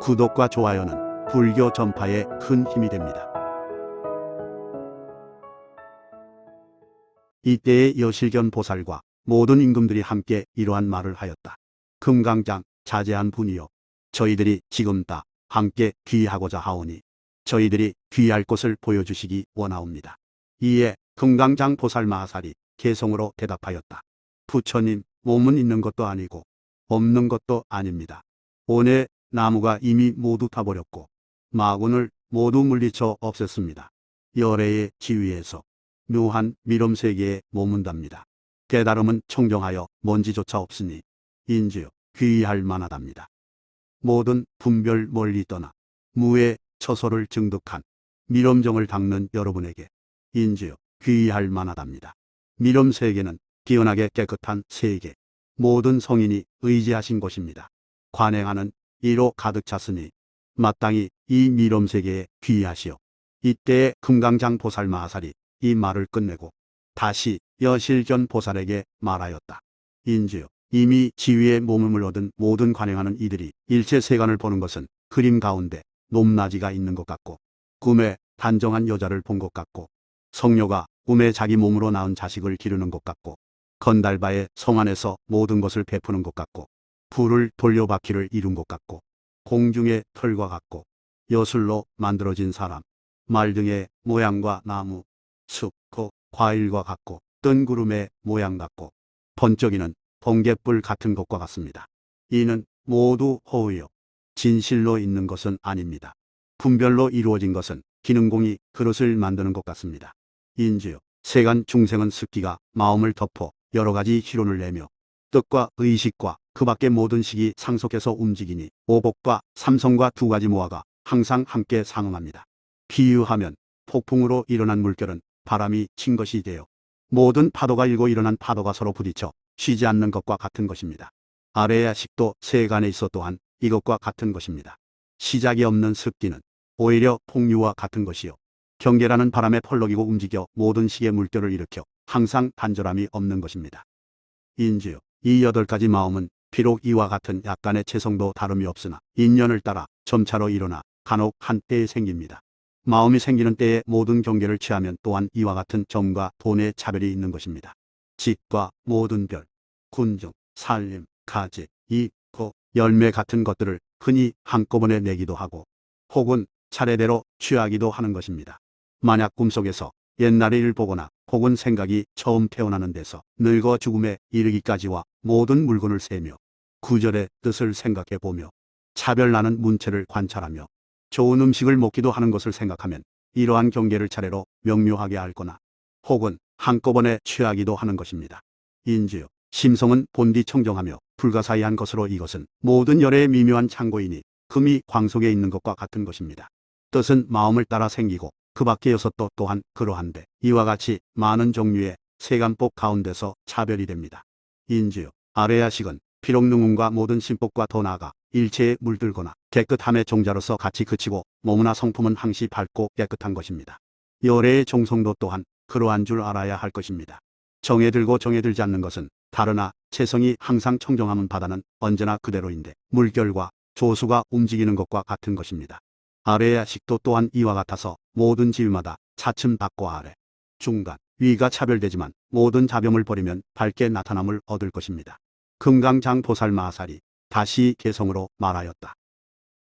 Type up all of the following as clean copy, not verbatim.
구독과 좋아요는 불교 전파에 큰 힘이 됩니다. 이때의 여실견 보살과 모든 임금들이 함께 이러한 말을 하였다. 금강장 자제한 분이여, 저희들이 지금 다 함께 귀하고자 하오니 저희들이 귀할 곳을 보여주시기 원하옵니다. 이에 금강장 보살 마하살이 개성으로 대답하였다. 부처님, 몸은 있는 것도 아니고 없는 것도 아닙니다. 온의 나무가 이미 모두 타버렸고 마군을 모두 물리쳐 없앴습니다. 열애의 지위에서 묘한 미럼세계에 머문답니다. 깨달음은 청정하여 먼지조차 없으니 인지여 귀의할 만하답니다. 모든 분별 멀리 떠나 무의 처소를 증득한 미럼정을 닦는 여러분에게 인지여 귀의할 만하답니다. 미럼세계는 뛰어나게 깨끗한 세계, 모든 성인이 의지하신 곳입니다. 관행하는 이로 가득 찼으니 마땅히 이 미럼세계에 귀의하시오. 이때에 금강장 보살 마하살이 이 말을 끝내고 다시 여실견 보살에게 말하였다. 인지여, 이미 지위에 몸을 얻은 모든 관행하는 이들이 일체 세간을 보는 것은 그림 가운데 높낮이가 있는 것 같고 꿈에 단정한 여자를 본 것 같고 성녀가 꿈에 자기 몸으로 낳은 자식을 기르는 것 같고 건달바의 성 안에서 모든 것을 베푸는 것 같고 불을 돌려받기를 이룬 것 같고 공중의 털과 같고 여술로 만들어진 사람, 말 등의 모양과 나무, 숲, 과일과 같고 뜬 구름의 모양 같고 번쩍이는 번갯불 같은 것과 같습니다. 이는 모두 허우요, 진실로 있는 것은 아닙니다. 분별로 이루어진 것은 기능공이 그릇을 만드는 것 같습니다. 인지여, 세간 중생은 습기가 마음을 덮어 여러 가지 희론을 내며 뜻과 의식과 그 밖의 모든 식이 상속해서 움직이니 오복과 삼성과 두 가지 모아가 항상 함께 상응합니다. 비유하면 폭풍으로 일어난 물결은 바람이 친 것이 되어 모든 파도가 일고 일어난 파도가 서로 부딪혀 쉬지 않는 것과 같은 것입니다. 아래의 식도 세간에 있어 또한 이것과 같은 것입니다. 시작이 없는 습기는 오히려 폭류와 같은 것이요, 경계라는 바람에 펄럭이고 움직여 모든 식의 물결을 일으켜 항상 단절함이 없는 것입니다. 인지여, 이 8가지 마음은 비록 이와 같은 약간의 체성도 다름이 없으나 인연을 따라 점차로 일어나 간혹 한때에 생깁니다. 마음이 생기는 때에 모든 경계를 취하면 또한 이와 같은 정과 돈의 차별이 있는 것입니다. 짓과 모든 별, 군중, 살림, 가지, 잎, 열매 같은 것들을 흔히 한꺼번에 내기도 하고 혹은 차례대로 취하기도 하는 것입니다. 만약 꿈속에서 옛날 일을 보거나 혹은 생각이 처음 태어나는 데서 늙어 죽음에 이르기까지와 모든 물건을 세며 구절의 뜻을 생각해 보며 차별나는 문체를 관찰하며 좋은 음식을 먹기도 하는 것을 생각하면 이러한 경계를 차례로 명료하게 알거나 혹은 한꺼번에 취하기도 하는 것입니다. 인지여, 심성은 본디 청정하며 불가사의한 것으로 이것은 모든 열의 미묘한 창고이니 금이 광 속에 있는 것과 같은 것입니다. 뜻은 마음을 따라 생기고 그 밖의 여섯도 또한 그러한데 이와 같이 많은 종류의 세간법 가운데서 차별이 됩니다. 인지여, 아래야식은 비록 능운과 모든 신법과 더 나아가 일체에 물들거나 깨끗함의 종자로서 같이 그치고 몸이나 성품은 항시 밝고 깨끗한 것입니다. 열애의 종성도 또한 그러한 줄 알아야 할 것입니다. 정에 들고 정에 들지 않는 것은 다르나 체성이 항상 청정함은 바다는 언제나 그대로인데 물결과 조수가 움직이는 것과 같은 것입니다. 아래의 식도 또한 이와 같아서 모든 지위마다 차츰 닫고 아래, 중간, 위가 차별되지만 모든 자병을 버리면 밝게 나타남을 얻을 것입니다. 금강장 보살 마하살이 다시 개성으로 말하였다.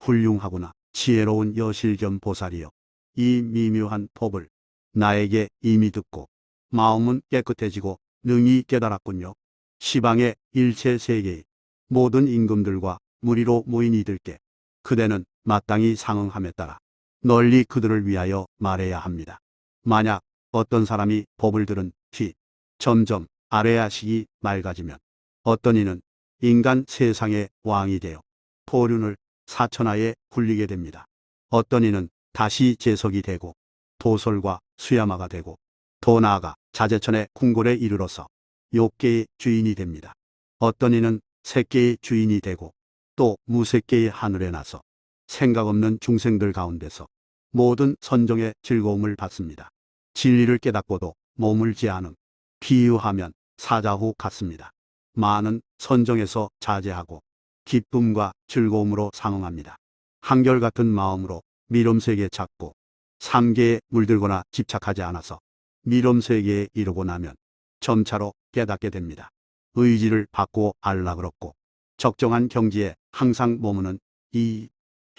훌륭하구나, 지혜로운 여실견 보살이여. 이 미묘한 법을 나에게 이미 듣고 마음은 깨끗해지고 능히 깨달았군요. 시방의 일체 세계의 모든 임금들과 무리로 모인 이들께 그대는 마땅히 상응함에 따라 널리 그들을 위하여 말해야 합니다. 만약 어떤 사람이 법을 들은 뒤 점점 아래야식이 맑아지면 어떤 이는 인간 세상의 왕이 되어 포륜을 사천하에 굴리게 됩니다. 어떤 이는 다시 제석이 되고 도솔과 수야마가 되고 더 나아가 자제천의 궁궐에 이르러서 욕계의 주인이 됩니다. 어떤 이는 색계의 주인이 되고 또 무색계의 하늘에 나서 생각 없는 중생들 가운데서 모든 선정의 즐거움을 받습니다. 진리를 깨닫고도 머물지 않음, 비유하면 사자후 같습니다. 많은 선정에서 자제하고 기쁨과 즐거움으로 상응합니다. 한결같은 마음으로 미롬세계에 찾고 삼계에 물들거나 집착하지 않아서 미롬세계에 이르고 나면 점차로 깨닫게 됩니다. 의지를 바꾸어 알라 그렇고 적정한 경지에 항상 머무는 이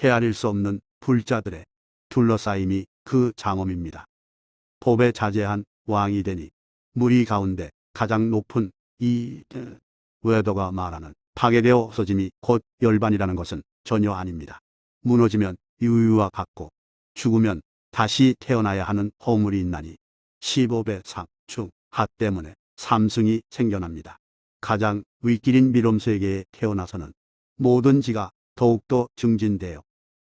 헤아릴 수 없는 불자들의 둘러싸임이 그 장엄입니다. 법에 자제한 왕이 되니 무리 가운데 가장 높은 이 외도가 말하는 파괴되어 없어짐이 곧 열반이라는 것은 전혀 아닙니다. 무너지면 유유와 같고 죽으면 다시 태어나야 하는 허물이 있나니 15배 상, 중, 하 때문에 삼승이 생겨납니다. 가장 윗길인 미롬세계에 태어나서는 모든 지가 더욱더 증진되어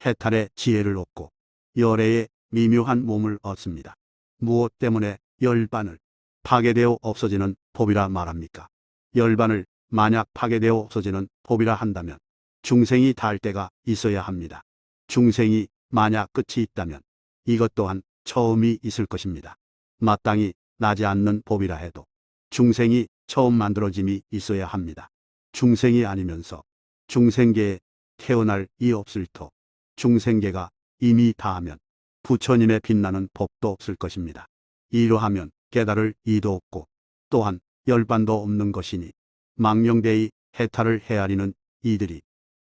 해탈의 지혜를 얻고 열애의 미묘한 몸을 얻습니다. 무엇 때문에 열반을 파괴되어 없어지는 법이라 말합니까? 열반을 만약 파괴되어 없어지는 법이라 한다면 중생이 닿을 때가 있어야 합니다. 중생이 만약 끝이 있다면 이것 또한 처음이 있을 것입니다. 마땅히 나지 않는 법이라 해도 중생이 처음 만들어짐이 있어야 합니다. 중생이 아니면서 중생계에 태어날 이 없을 터, 중생계가 이미 다하면 부처님의 빛나는 법도 없을 것입니다. 이러하면 깨달을 이도 없고 또한 열반도 없는 것이니 망령되이 해탈을 헤아리는 이들이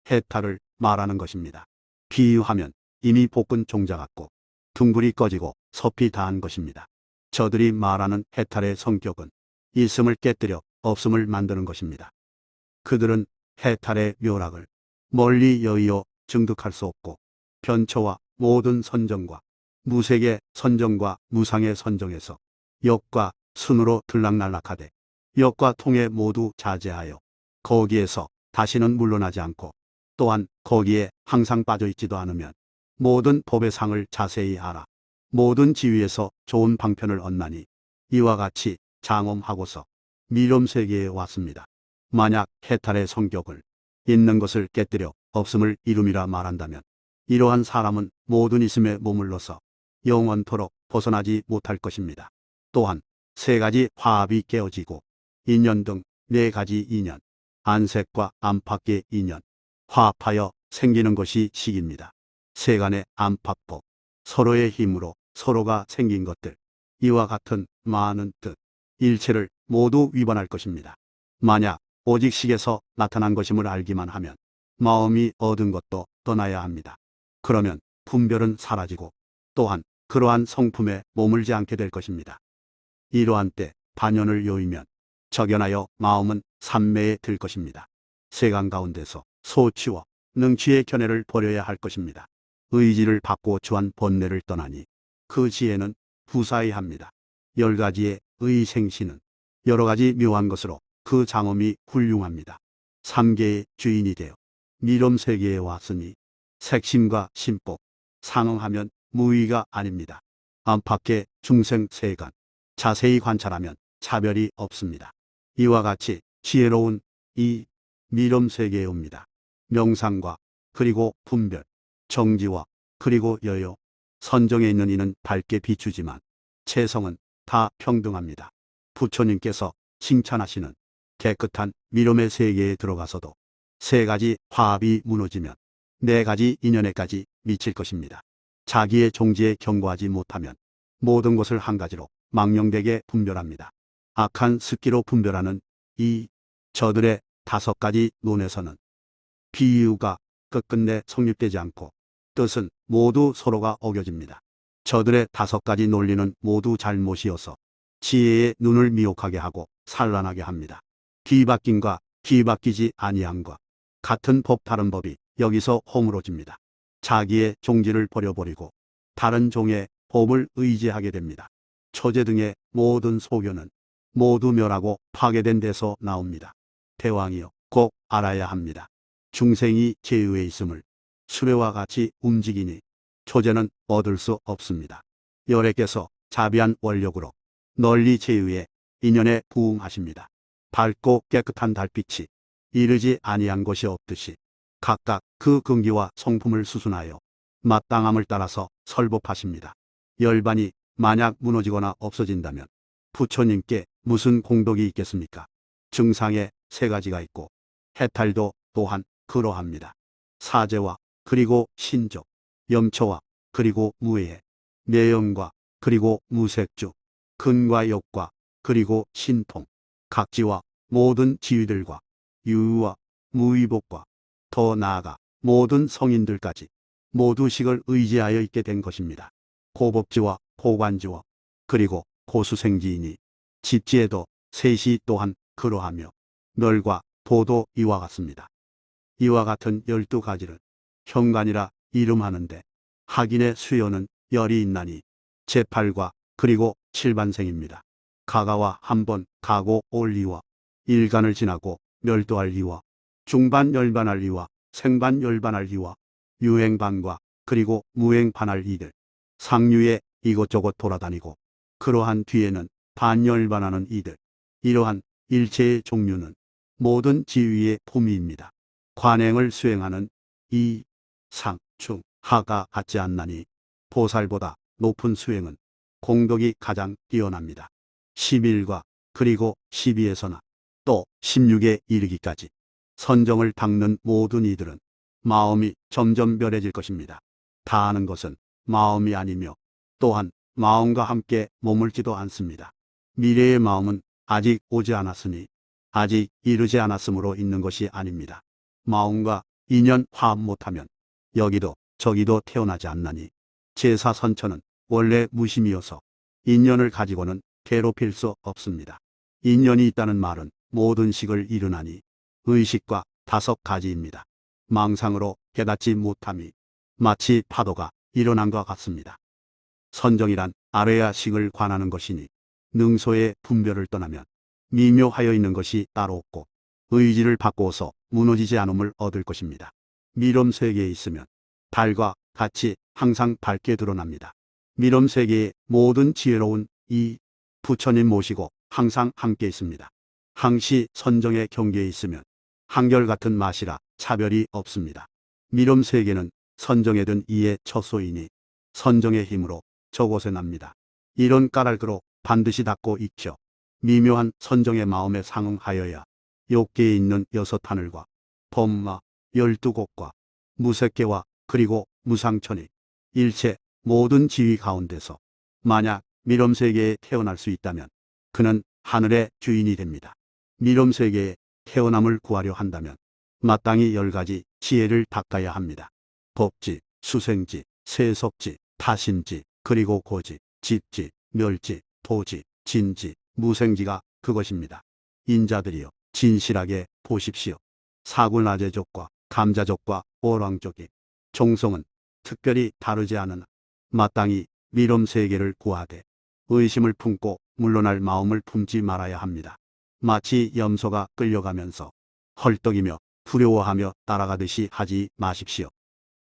해탈을 말하는 것입니다. 비유하면 이미 볶은 종자 같고 둥글이 꺼지고 섭이 다한 것입니다. 저들이 말하는 해탈의 성격은 있음을 깨뜨려 없음을 만드는 것입니다. 그들은 해탈의 묘락을 멀리 여의어 증득할 수 없고 변초와 모든 선정과 무색의 선정과 무상의 선정에서 역과 순으로 들락날락하되 역과 통에 모두 자제하여 거기에서 다시는 물러나지 않고 또한 거기에 항상 빠져있지도 않으면 모든 법의 상을 자세히 알아 모든 지위에서 좋은 방편을 얻나니 이와 같이 장엄하고서 미렴세계에 왔습니다. 만약 해탈의 성격을 있는 것을 깨뜨려 없음을 이름이라 말한다면 이러한 사람은 모든 있음에 머물러서 영원토록 벗어나지 못할 것입니다. 또한 세 가지 화합이 깨어지고 인연 등 네 가지 인연, 안색과 안팎의 인연, 화합하여 생기는 것이 식입니다. 세간의 안팎법, 서로의 힘으로 서로가 생긴 것들, 이와 같은 많은 뜻, 일체를 모두 위반할 것입니다. 만약 오직 식에서 나타난 것임을 알기만 하면 마음이 얻은 것도 떠나야 합니다. 그러면 분별은 사라지고 또한 그러한 성품에 머물지 않게 될 것입니다. 이러한 때 반연을 요이면 적연하여 마음은 삼매에 들 것입니다. 세간 가운데서 소취와 능취의 견해를 버려야 할 것입니다. 의지를 바꾸어 주한 번뇌를 떠나니 그 지혜는 부사의합니다. 10가지의 의생시는 여러 가지 묘한 것으로 그 장엄이 훌륭합니다. 3계의 주인이 되어 미렴세계에 왔으니 색심과 심법, 상응하면 무의가 아닙니다. 안팎의 중생 세간, 자세히 관찰하면 차별이 없습니다. 이와 같이 지혜로운 이 미렴세계에 옵니다. 명상과 그리고 분별, 정지와 그리고 여요, 선정에 있는 이는 밝게 비추지만 체성은 다 평등합니다. 부처님께서 칭찬하시는 깨끗한 미렴의 세계에 들어가서도 세 가지 화합이 무너지면 네 가지 인연에까지 미칠 것입니다. 자기의 종지에 경고하지 못하면 모든 것을 한 가지로 망령되게 분별합니다. 악한 습기로 분별하는 이 저들의 5가지 논에서는 비유가 끝끝내 성립되지 않고 뜻은 모두 서로가 어겨집니다. 저들의 5가지 논리는 모두 잘못이어서 지혜의 눈을 미혹하게 하고 산란하게 합니다. 뒤바뀐과 뒤바뀌지 아니함과 같은 법 다른 법이 여기서 허물어집니다. 자기의 종지를 버려버리고 다른 종의 법을 의지하게 됩니다. 초제 등의 모든 소견은 모두 멸하고 파괴된 데서 나옵니다. 대왕이여 꼭 알아야 합니다. 중생이 제의에 있음을 수레와 같이 움직이니 초제는 얻을 수 없습니다. 열애께서 자비한 원력으로 널리 제의에 인연에 부응하십니다. 밝고 깨끗한 달빛이 이르지 아니한 것이 없듯이 각각 그 근기와 성품을 수순하여 마땅함을 따라서 설법하십니다. 열반이 만약 무너지거나 없어진다면 부처님께 무슨 공덕이 있겠습니까? 증상에 3가지가 있고 해탈도 또한 그러합니다. 사제와 그리고 신족, 염초와 그리고 무예, 뇌염과 그리고 무색주, 근과 역과 그리고 신통, 각지와 모든 지위들과 유의와 무의복과 더 나아가 모든 성인들까지 모두 식을 의지하여 있게 된 것입니다. 고법지와 고관지와 그리고 고수생지이니 집지에도 셋이 또한 그러하며 멸과 도도 이와 같습니다. 이와 같은 12가지를 현관이라 이름하는데 학인의 수요는 열이 있나니 제8과 그리고 7반생입니다. 가가와 한번 가고 올 이와 일간을 지나고 멸도할 이와 중반 열반할 이와 생반 열반할 이와 유행반과 그리고 무행반할 이들 상류에 이곳저곳 돌아다니고 그러한 뒤에는 반열반하는 이들 이러한 일체의 종류는 모든 지위의 품위입니다. 관행을 수행하는 이, 상, 중, 하가 같지 않나니 보살보다 높은 수행은 공덕이 가장 뛰어납니다. 11과 그리고 12에서나 또 16에 이르기까지 선정을 닦는 모든 이들은 마음이 점점 멸해질 것입니다. 다 아는 것은 마음이 아니며 또한 마음과 함께 머물지도 않습니다. 미래의 마음은 아직 오지 않았으니 아직 이르지 않았으므로 있는 것이 아닙니다. 마음과 인연 화합 못하면 여기도 저기도 태어나지 않나니 제사선처는 원래 무심이어서 인연을 가지고는 괴롭힐 수 없습니다. 인연이 있다는 말은 모든 식을 이루나니 의식과 5가지입니다. 망상으로 깨닫지 못함이 마치 파도가 일어난 것 같습니다. 선정이란 아래야 식을 관하는 것이니 능소의 분별을 떠나면 미묘하여 있는 것이 따로 없고 의지를 바꾸어서 무너지지 않음을 얻을 것입니다. 미럼 세계에 있으면 달과 같이 항상 밝게 드러납니다. 미럼 세계의 모든 지혜로운 이 부처님 모시고 항상 함께 있습니다. 항시 선정의 경계에 있으면 한결같은 맛이라 차별이 없습니다. 미럼 세계는 선정에 든 이의 처소이니 선정의 힘으로 저곳에 납니다. 이런 까닭으로 반드시 닦고 익혀 미묘한 선정의 마음에 상응하여야 욕계에 있는 6하늘과 범마 12곳과 무색계와 그리고 무상천이 일체 모든 지위 가운데서 만약 미럼세계에 태어날 수 있다면 그는 하늘의 주인이 됩니다. 미럼세계에 태어남을 구하려 한다면 마땅히 10가지 지혜를 닦아야 합니다. 법지, 수생지, 세속지, 타신지, 그리고 고지, 집지, 멸지, 도지, 진지, 무생지가 그것입니다. 인자들이여 진실하게 보십시오. 사굴나제족과 감자족과 오랑족이 종성은 특별히 다르지 않으나 마땅히 미럼세계를 구하되 의심을 품고 물러날 마음을 품지 말아야 합니다. 마치 염소가 끌려가면서 헐떡이며 두려워하며 따라가듯이 하지 마십시오.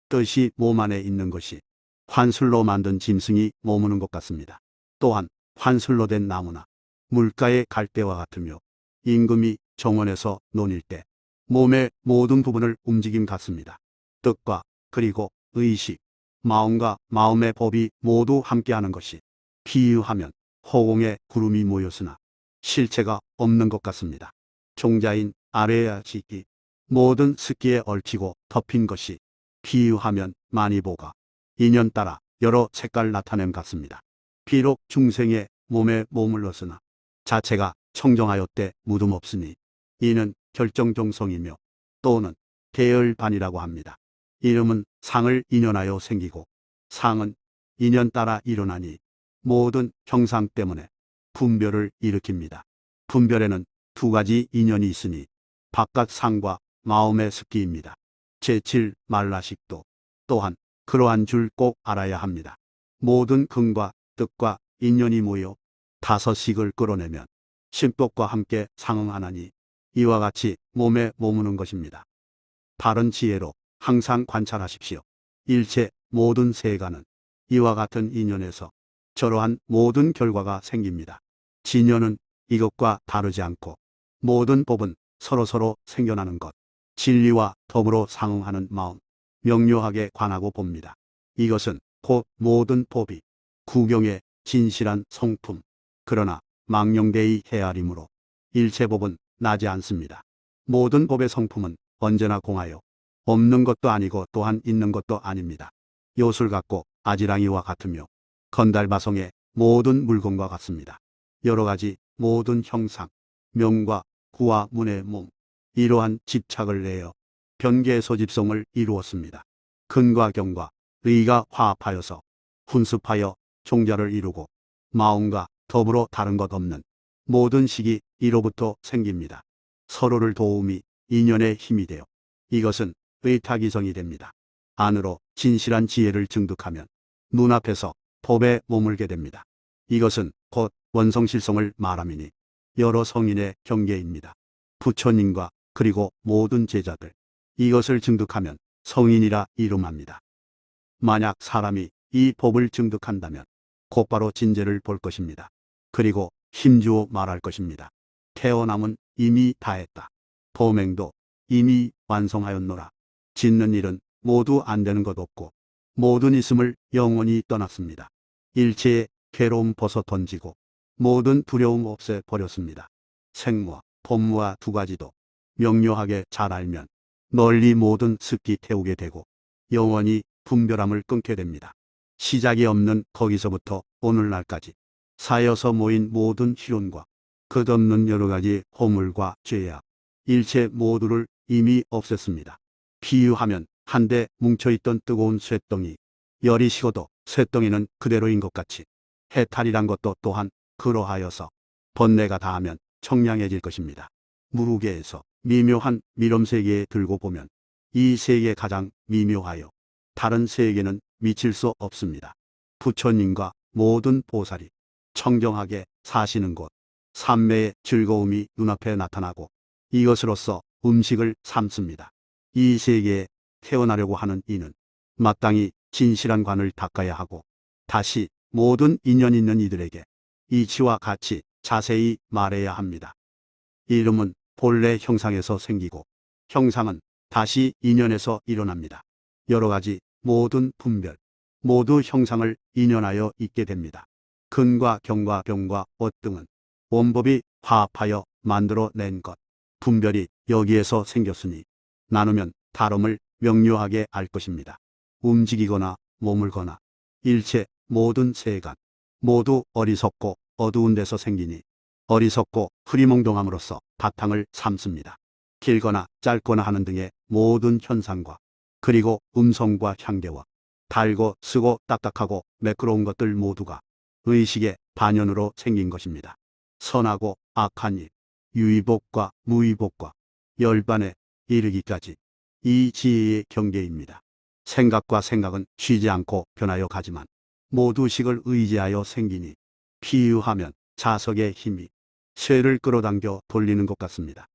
뜻이 몸 안에 있는 것이 환술로 만든 짐승이 머무는 것 같습니다. 또한 환술로 된 나무나 물가의 갈대와 같으며 임금이 정원에서 논일 때 몸의 모든 부분을 움직임 같습니다. 뜻과 그리고 의식, 마음과 마음의 법이 모두 함께하는 것이 비유하면 허공에 구름이 모였으나 실체가 없는 것 같습니다. 종자인 아래야 지기 모든 습기에 얽히고 덮인 것이 비유하면 마니보가 인연 따라 여러 색깔 나타냄 같습니다. 비록 중생의 몸에 머물렀으나 자체가 청정하였되 묻음 없으니 이는 결정종성이며 또는 계열반이라고 합니다. 이름은 상을 인연하여 생기고 상은 인연 따라 일어나니 모든 형상 때문에 분별을 일으킵니다. 분별에는 2가지 인연이 있으니 바깥 상과 마음의 습기입니다. 제7 말라식도 또한 그러한 줄 꼭 알아야 합니다. 모든 근과 뜻과 인연이 모여 5식을 끌어내면 심법과 함께 상응하나니 이와 같이 몸에 머무는 것입니다. 바른 지혜로 항상 관찰하십시오. 일체 모든 세간은 이와 같은 인연에서 저러한 모든 결과가 생깁니다. 진연은 이것과 다르지 않고 모든 법은 서로서로 생겨나는 것, 진리와 더불어 상응하는 마음, 명료하게 관하고 봅니다. 이것은 곧 모든 법이 구경의 진실한 성품, 그러나 망령되이 헤아림으로 일체 법은 나지 않습니다. 모든 법의 성품은 언제나 공하여 없는 것도 아니고 또한 있는 것도 아닙니다. 요술 같고 아지랑이와 같으며 건달바성의 모든 물건과 같습니다. 여러 가지 모든 형상, 명과 구와 문의 몸, 이러한 집착을 내어 변개의 소집성을 이루었습니다. 근과 경과 의가 화합하여서 훈습하여 종자를 이루고 마음과 더불어 다른 것 없는 모든 식이 이로부터 생깁니다. 서로를 도움이 인연의 힘이 되어 이것은 의탁이성이 됩니다. 안으로 진실한 지혜를 증득하면 눈앞에서 법에 머물게 됩니다. 이것은 곧 원성실성을 말함이니 여러 성인의 경계입니다. 부처님과 그리고 모든 제자들 이것을 증득하면 성인이라 이름합니다. 만약 사람이 이 법을 증득한다면 곧바로 진제를 볼 것입니다. 그리고 힘주어 말할 것입니다. 태어남은 이미 다했다. 범행도 이미 완성하였노라. 짓는 일은 모두 안 되는 것 없고 모든 있음을 영원히 떠났습니다. 일체의 괴로움 벗어 던지고 모든 두려움 없애 버렸습니다. 생무와 법무와 두 가지도 명료하게 잘 알면 널리 모든 습기 태우게 되고 영원히 분별함을 끊게 됩니다. 시작이 없는 거기서부터 오늘날까지 쌓여서 모인 모든 희론과 끝없는 여러 가지 허물과 죄악, 일체 모두를 이미 없앴습니다. 비유하면 한데 뭉쳐있던 뜨거운 쇳덩이, 열이 식어도 쇳덩이는 그대로인 것 같이 해탈이란 것도 또한 그러하여서 번뇌가 닿으면 청량해질 것입니다. 무르계에서 미묘한 미럼세계에 들고 보면 이 세계 가장 미묘하여 다른 세계는 미칠 수 없습니다. 부처님과 모든 보살이 청정하게 사시는 곳, 삼매의 즐거움이 눈앞에 나타나고 이것으로서 음식을 삼습니다. 이 세계에 태어나려고 하는 이는 마땅히 진실한 관을 닦아야 하고 다시 모든 인연 있는 이들에게 이치와 같이 자세히 말해야 합니다. 이름은 본래 형상에서 생기고 형상은 다시 인연에서 일어납니다. 여러 가지 모든 분별, 모두 형상을 인연하여 있게 됩니다. 근과 경과 병과 엇 등은 원법이 화합하여 만들어 낸 것, 분별이 여기에서 생겼으니 나누면 다름을 명료하게 알 것입니다. 움직이거나 머물거나 일체 모든 세간 모두 어리석고 어두운 데서 생기니 어리석고 흐리멍덩함으로써 바탕을 삼습니다. 길거나 짧거나 하는 등의 모든 현상과 그리고 음성과 향계와 달고 쓰고 딱딱하고 매끄러운 것들 모두가 의식의 반연으로 생긴 것입니다. 선하고 악한 일, 유의복과 무의복과 열반에 이르기까지 이 지혜의 경계입니다. 생각과 생각은 쉬지 않고 변하여 가지만 모두 식을 의지하여 생기니 피유하면 자석의 힘이 쇠를 끌어당겨 돌리는 것 같습니다.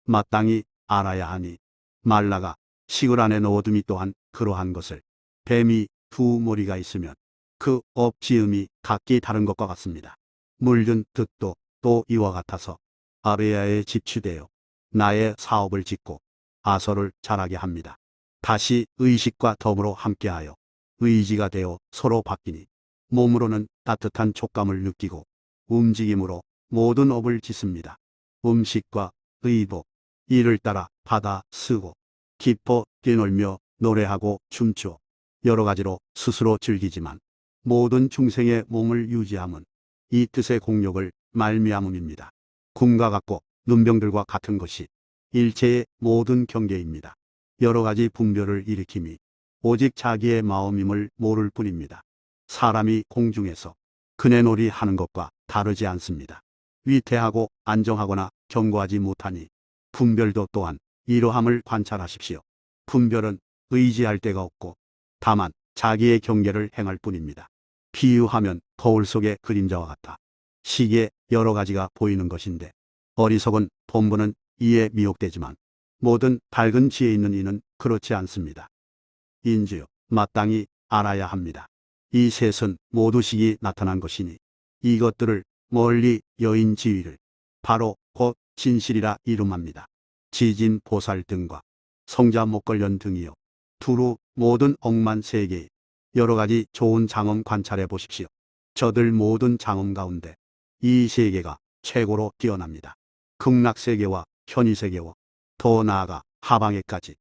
마땅히 알아야 하니 말라가 식을 안에 넣어둠이 또한 그러한 것을 뱀이 두 머리가 있으면 그 업지음이 각기 다른 것과 같습니다. 물든 뜻도 또 이와 같아서 아베야에 집취되어 나의 사업을 짓고 아서를 자라게 합니다. 다시 의식과 더불어 함께하여 의지가 되어 서로 바뀌니 몸으로는 따뜻한 촉감을 느끼고 움직임으로 모든 업을 짓습니다. 음식과 의복, 이를 따라 받아 쓰고 기뻐 뛰놀며 노래하고 춤추어 여러 가지로 스스로 즐기지만 모든 중생의 몸을 유지함은 이 뜻의 공력을 말미암음입니다. 굼과 같고 눈병들과 같은 것이 일체의 모든 경계입니다. 여러 가지 분별을 일으킴이 오직 자기의 마음임을 모를 뿐입니다. 사람이 공중에서 그네놀이 하는 것과 다르지 않습니다. 위태하고 안정하거나 견고하지 못하니 분별도 또한 이러함을 관찰하십시오. 분별은 의지할 데가 없고 다만 자기의 경계를 행할 뿐입니다. 비유하면 거울 속의 그림자와 같아 시기에 여러 가지가 보이는 것인데 어리석은 본부는 이에 미혹되지만 모든 밝은 지혜 있는 이는 그렇지 않습니다. 인지요 마땅히 알아야 합니다. 이 셋은 모두 식이 나타난 것이니 이것들을 멀리 여인 지위를 바로 곧 진실이라 이름합니다. 지진 보살 등과 성자 목걸련 등이요 두루 모든 억만 세계의 여러 가지 좋은 장엄 관찰해 보십시오. 저들 모든 장엄 가운데 이 세계가 최고로 뛰어납니다. 극락세계와 현위세계와 더 나아가 하방에까지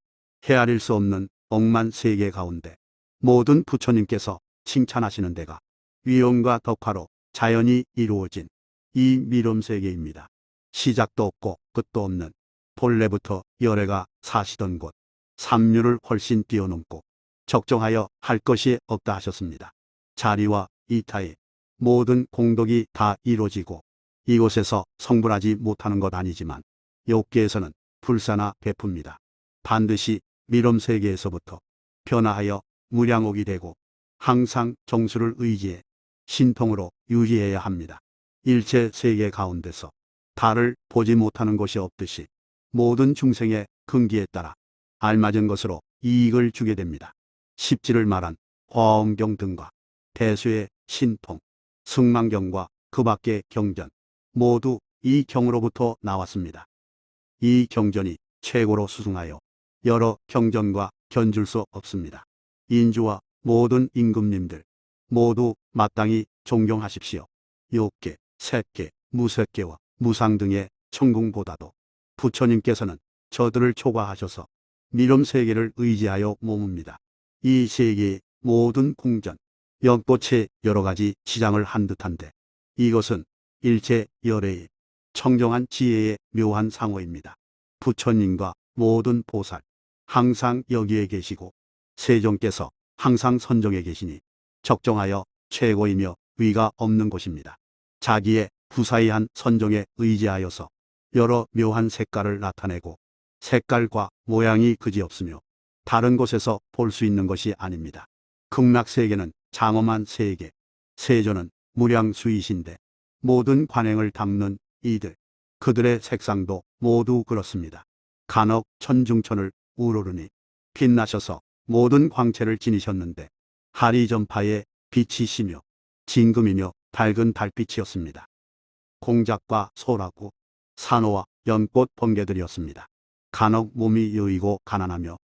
헤아릴 수 없는 억만 세계 가운데 모든 부처님께서 칭찬하시는 데가 위엄과 덕화로 자연이 이루어진 이 미럼 세계입니다. 시작도 없고 끝도 없는 본래부터 열애가 사시던 곳, 삼류를 훨씬 뛰어넘고 적정하여 할 것이 없다 하셨습니다. 자리와 이타의 모든 공덕이 다 이루어지고 이곳에서 성불하지 못하는 것 아니지만 욕계에서는 불사나 베풉니다. 반드시 미럼 세계에서부터 변화하여 무량옥이 되고 항상 정수를 의지해 신통으로 유지해야 합니다. 일체 세계 가운데서 달을 보지 못하는 것이 없듯이 모든 중생의 근기에 따라 알맞은 것으로 이익을 주게 됩니다. 십지를 말한 화엄경 등과 대수의 신통, 승망경과 그 밖의 경전 모두 이 경으로부터 나왔습니다. 이 경전이 최고로 수승하여 여러 경전과 견줄 수 없습니다. 인주와 모든 임금님들 모두 마땅히 존경하십시오. 욕계, 색계, 무색계와 무상 등의 천궁보다도 부처님께서는 저들을 초과하셔서 미럼 세계를 의지하여 머뭅니다. 이 세계의 모든 궁전, 연꽃의 여러 가지 지장을 한 듯한데 이것은 일체 열애의 청정한 지혜의 묘한 상호입니다. 부처님과 모든 보살 항상 여기에 계시고 세종께서 항상 선정에 계시니 적정하여 최고이며 위가 없는 곳입니다. 자기의 후사이한 선정에 의지하여서 여러 묘한 색깔을 나타내고 색깔과 모양이 그지없으며 다른 곳에서 볼 수 있는 것이 아닙니다. 극락세계는 장엄한 세계, 세조는 무량수이신데 모든 관행을 담는 이들, 그들의 색상도 모두 그렇습니다. 간혹 천중천을 우러르니 빛나셔서 모든 광채를 지니셨는데 하리전파의 빛이시며 진금이며 밝은 달빛이었습니다. 공작과 소라구, 산호와 연꽃 번개들이었습니다. 간혹 몸이 여이고 가난하며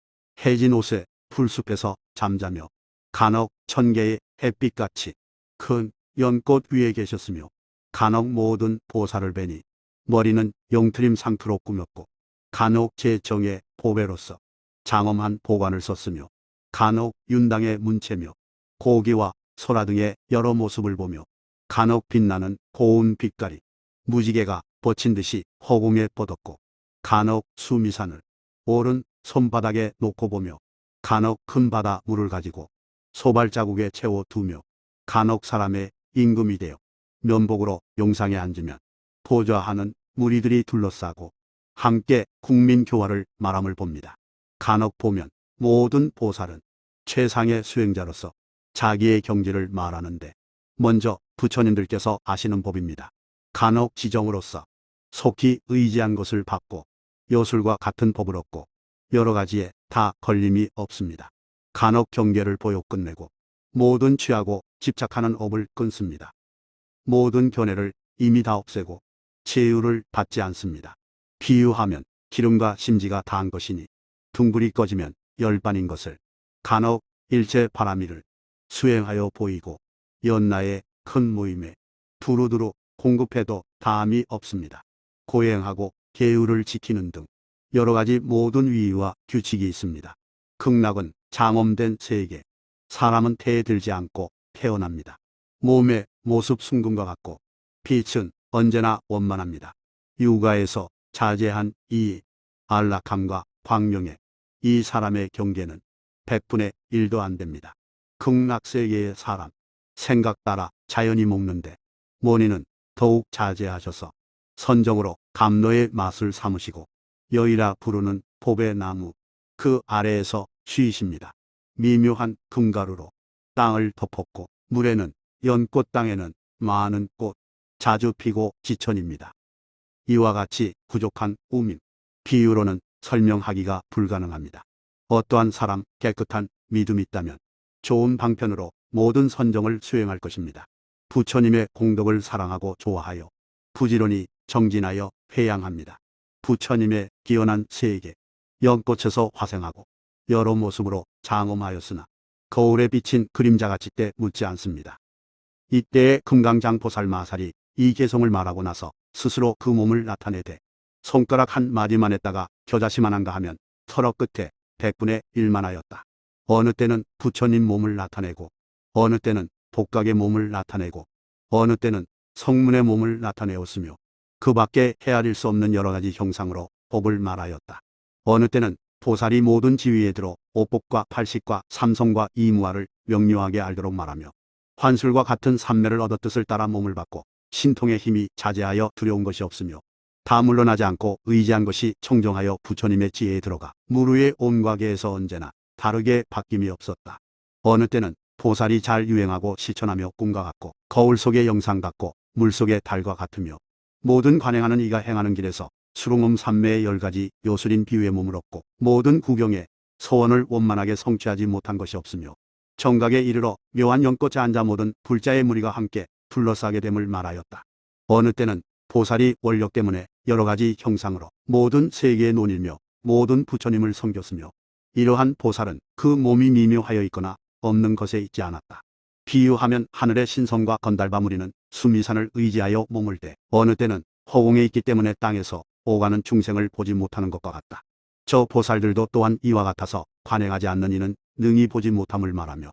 해진 옷에 풀숲에서 잠자며 간혹 천개의 햇빛같이 큰 연꽃 위에 계셨으며 간혹 모든 보살을 뵈니 머리는 용트림 상투로 꾸몄고 간혹 제정의 보배로서 장엄한 보관을 썼으며 간혹 윤당의 문체며 고기와 소라 등의 여러 모습을 보며 간혹 빛나는 고운 빛깔이 무지개가 뻗친 듯이 허공에 뻗었고 간혹 수미산을 오른 손바닥에 놓고 보며 간혹 큰 바다 물을 가지고 소발자국에 채워두며 간혹 사람의 임금이 되어 면복으로 용상에 앉으면 보좌하는 무리들이 둘러싸고 함께 국민교화를 말함을 봅니다. 간혹 보면 모든 보살은 최상의 수행자로서 자기의 경지를 말하는데 먼저 부처님들께서 아시는 법입니다. 간혹 지정으로서 속히 의지한 것을 받고 요술과 같은 법을 얻고 여러 가지에 다 걸림이 없습니다. 간혹 경계를 보여 끝내고 모든 취하고 집착하는 업을 끊습니다. 모든 견해를 이미 다 없애고 제유를 받지 않습니다. 비유하면 기름과 심지가 다한 것이니 둥불이 꺼지면 열반인 것을 간혹 일체 바라미를 수행하여 보이고 연나의 큰 모임에 두루두루 공급해도 다함이 없습니다. 고행하고 계율을 지키는 등 여러 가지 모든 위의와 규칙이 있습니다. 극락은 장엄된 세계, 사람은 태에 들지 않고 태어납니다. 몸의 모습 순금과 같고 빛은 언제나 원만합니다. 육아에서 자제한 이 안락함과 광명에 이 사람의 경계는 100분의 1도 안 됩니다. 극락세계의 사람, 생각 따라 자연히 먹는데 원인은 더욱 자제하셔서 선정으로 감로의 맛을 삼으시고 여의라 부르는 법의 나무 그 아래에서 쉬십니다. 미묘한 금가루로 땅을 덮었고 물에는 연꽃 땅에는 많은 꽃 자주 피고 지천입니다. 이와 같이 부족한 우밈, 비유로는 설명하기가 불가능합니다. 어떠한 사람 깨끗한 믿음이 있다면 좋은 방편으로 모든 선정을 수행할 것입니다. 부처님의 공덕을 사랑하고 좋아하여 부지런히 정진하여 회양합니다. 부처님의 기원한 세계, 연꽃에서 화생하고 여러 모습으로 장엄하였으나 거울에 비친 그림자같이 때 묻지 않습니다. 이때에 금강장보살 마살이 이 개성을 말하고 나서 스스로 그 몸을 나타내되 손가락 한 마디만 했다가 겨자씨만한가 하면 털어 끝에 100분의 1만 하였다. 어느 때는 부처님 몸을 나타내고, 어느 때는 복각의 몸을 나타내고, 어느 때는 성문의 몸을 나타내었으며, 그 밖에 헤아릴 수 없는 여러 가지 형상으로 법을 말하였다. 어느 때는 보살이 모든 지위에 들어 오법과 팔식과 삼성과 이무아를 명료하게 알도록 말하며, 환술과 같은 삼매를 얻어 뜻을 따라 몸을 받고, 신통의 힘이 자제하여 두려운 것이 없으며, 다 물러나지 않고 의지한 것이 청정하여 부처님의 지혜에 들어가 무루의 온과계에서 언제나 다르게 바뀜이 없었다. 어느 때는 보살이 잘 유행하고 실천하며 꿈과 같고, 거울 속의 영상 같고, 물 속의 달과 같으며, 모든 관행하는 이가 행하는 길에서 수롱음 삼매의 10가지 요술인 비유의 몸을 얻고, 모든 구경에 소원을 원만하게 성취하지 못한 것이 없으며, 정각에 이르러 묘한 연꽃에 앉아 모든 불자의 무리가 함께 둘러싸게 됨을 말하였다. 어느 때는 보살이 원력 때문에 여러 가지 형상으로 모든 세계에 논일며 모든 부처님을 섬겼으며, 이러한 보살은 그 몸이 미묘하여 있거나 없는 것에 있지 않았다. 비유하면 하늘의 신성과 건달바 무리는 수미산을 의지하여 몸을 대, 어느 때는 허공에 있기 때문에 땅에서 오가는 중생을 보지 못하는 것과 같다. 저 보살들도 또한 이와 같아서 관행하지 않는 이는 능히 보지 못함을 말하며,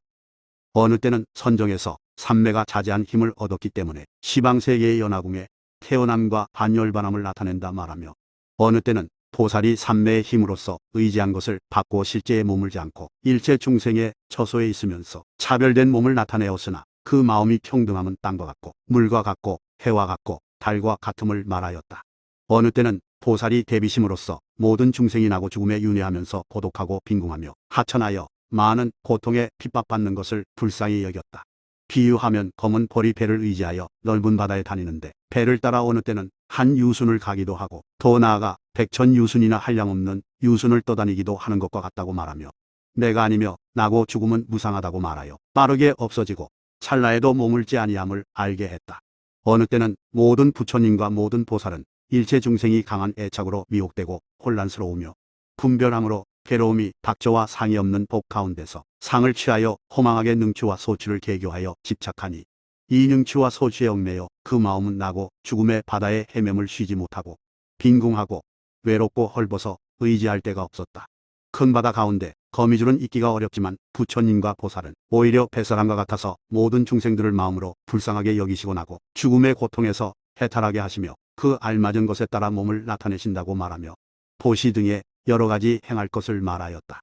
어느 때는 선정에서 삼매가 자제한 힘을 얻었기 때문에 시방세계의 연화궁에 태어남과 반열반함을 나타낸다 말하며, 어느 때는 보살이 삼매의 힘으로써 의지한 것을 받고 실제에 머물지 않고 일체 중생의 처소에 있으면서 차별된 몸을 나타내었으나, 그 마음이 평등함은 땅과 같고 물과 같고 해와 같고 달과 같음을 말하였다. 어느 때는 보살이 대비심으로써 모든 중생이 나고 죽음에 윤회하면서 고독하고 빈궁하며 하천하여 많은 고통에 핍박받는 것을 불쌍히 여겼다. 비유하면 검은 벌이 배를 의지하여 넓은 바다에 다니는데, 배를 따라 어느 때는 한 유순을 가기도 하고, 더 나아가 백천 유순이나 한량없는 유순을 떠다니기도 하는 것과 같다고 말하며, 내가 아니며 나고 죽음은 무상하다고 말하여 빠르게 없어지고 찰나에도 머물지 아니함을 알게 했다. 어느 때는 모든 부처님과 모든 보살은 일체 중생이 강한 애착으로 미혹되고 혼란스러우며 분별함으로 괴로움이 닥쳐와 상이 없는 복 가운데서 상을 취하여 허망하게 능취와 소취를 계교하여 집착하니, 이 능취와 소취에 얽매여 그 마음은 나고 죽음의 바다에 헤매물 쉬지 못하고 빈궁하고 외롭고 헐벗어 의지할 데가 없었다. 큰 바다 가운데 거미줄은 있기가 어렵지만 부처님과 보살은 오히려 배설함과 같아서 모든 중생들을 마음으로 불쌍하게 여기시고 나고 죽음의 고통에서 해탈하게 하시며 그 알맞은 것에 따라 몸을 나타내신다고 말하며, 보시 등의 여러 가지 행할 것을 말하였다.